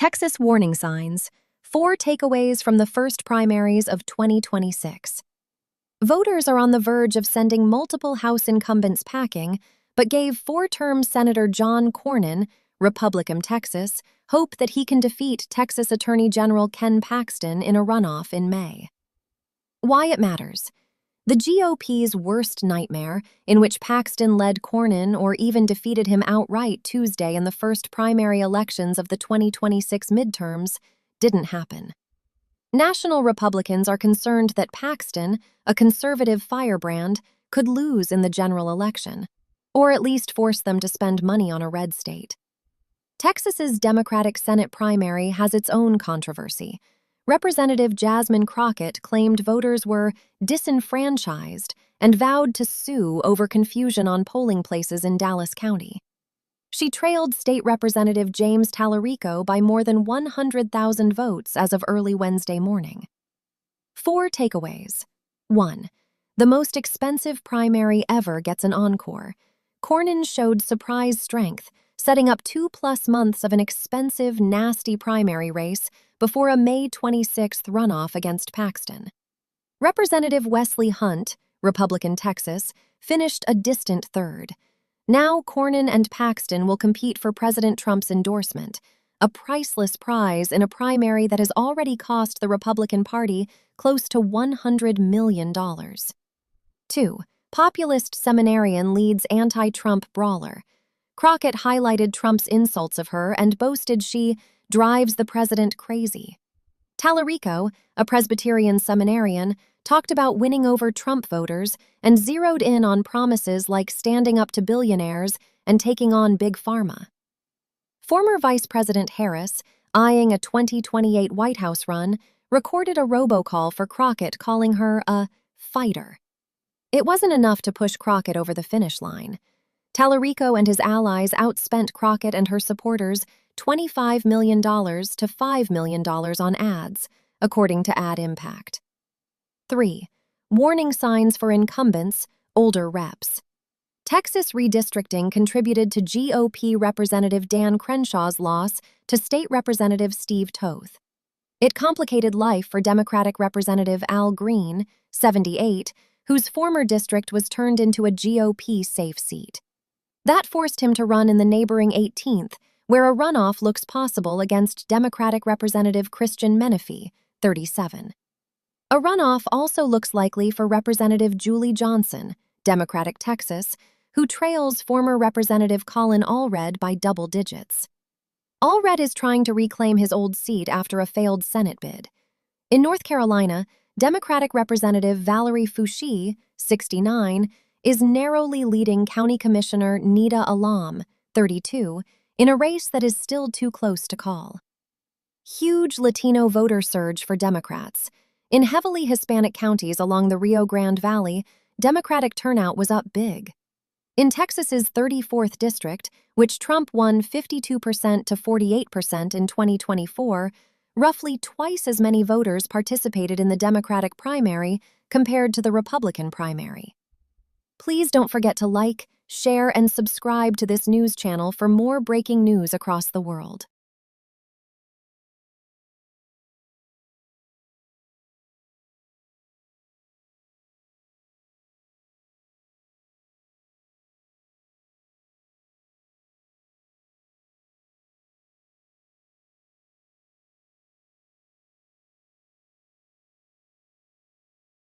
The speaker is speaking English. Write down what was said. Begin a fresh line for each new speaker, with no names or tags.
Texas warning signs, 4 takeaways from the first primaries of 2026. Voters are on the verge of sending multiple House incumbents packing, but gave four-term Senator John Cornyn, Republican Texas, hope that he can defeat Texas Attorney General Ken Paxton in a runoff in May. Why it matters. The GOP's worst nightmare, in which Paxton led Cornyn or even defeated him outright Tuesday in the first primary elections of the 2026 midterms, didn't happen. National Republicans are concerned that Paxton, a conservative firebrand, could lose in the general election, or at least force them to spend money on a red state. Texas's Democratic Senate primary has its own controversy. Representative Jasmine Crockett claimed voters were disenfranchised and vowed to sue over confusion on polling places in Dallas County. She trailed State Representative James Tallarico by more than 100,000 votes as of early Wednesday morning. 4 takeaways. 1. The most expensive primary ever gets an encore. Cornyn showed surprise strength, setting up 2+ months of an expensive, nasty primary race before a May 26th runoff against Paxton. Representative Wesley Hunt, Republican Texas, finished a distant third. Now Cornyn and Paxton will compete for President Trump's endorsement, a priceless prize in a primary that has already cost the Republican Party close to $100 million. 2. Populist seminarian leads anti-Trump brawler. Crockett highlighted Trump's insults of her and boasted she drives the president crazy. Tallarico, a Presbyterian seminarian, talked about winning over Trump voters and zeroed in on promises like standing up to billionaires and taking on Big Pharma. Former Vice President Harris, eyeing a 2028 White House run, recorded a robocall for Crockett calling her a fighter. It wasn't enough to push Crockett over the finish line. Tallarico and his allies outspent Crockett and her supporters $25 million to $5 million on ads, according to Ad Impact. 3. Warning signs for incumbents, older reps. Texas redistricting contributed to GOP Representative Dan Crenshaw's loss to State Representative Steve Toth. It complicated life for Democratic Representative Al Green, 78, whose former district was turned into a GOP safe seat. That forced him to run in the neighboring 18th, where a runoff looks possible against Democratic Representative Christian Menefee, 37. A runoff also looks likely for Representative Julie Johnson, Democratic Texas, who trails former Representative Colin Allred by double digits. Allred is trying to reclaim his old seat after a failed Senate bid. In North Carolina, Democratic Representative Valerie Foushee, 69, is narrowly leading County Commissioner Nita Alam, 32, in a race that is still too close to call. Huge Latino voter surge for Democrats. In heavily Hispanic counties along the Rio Grande Valley, Democratic turnout was up big. In Texas's 34th district, which Trump won 52% to 48% in 2024, roughly twice as many voters participated in the Democratic primary compared to the Republican primary. Please don't forget to like, share, and subscribe to this news channel for more breaking news across the world.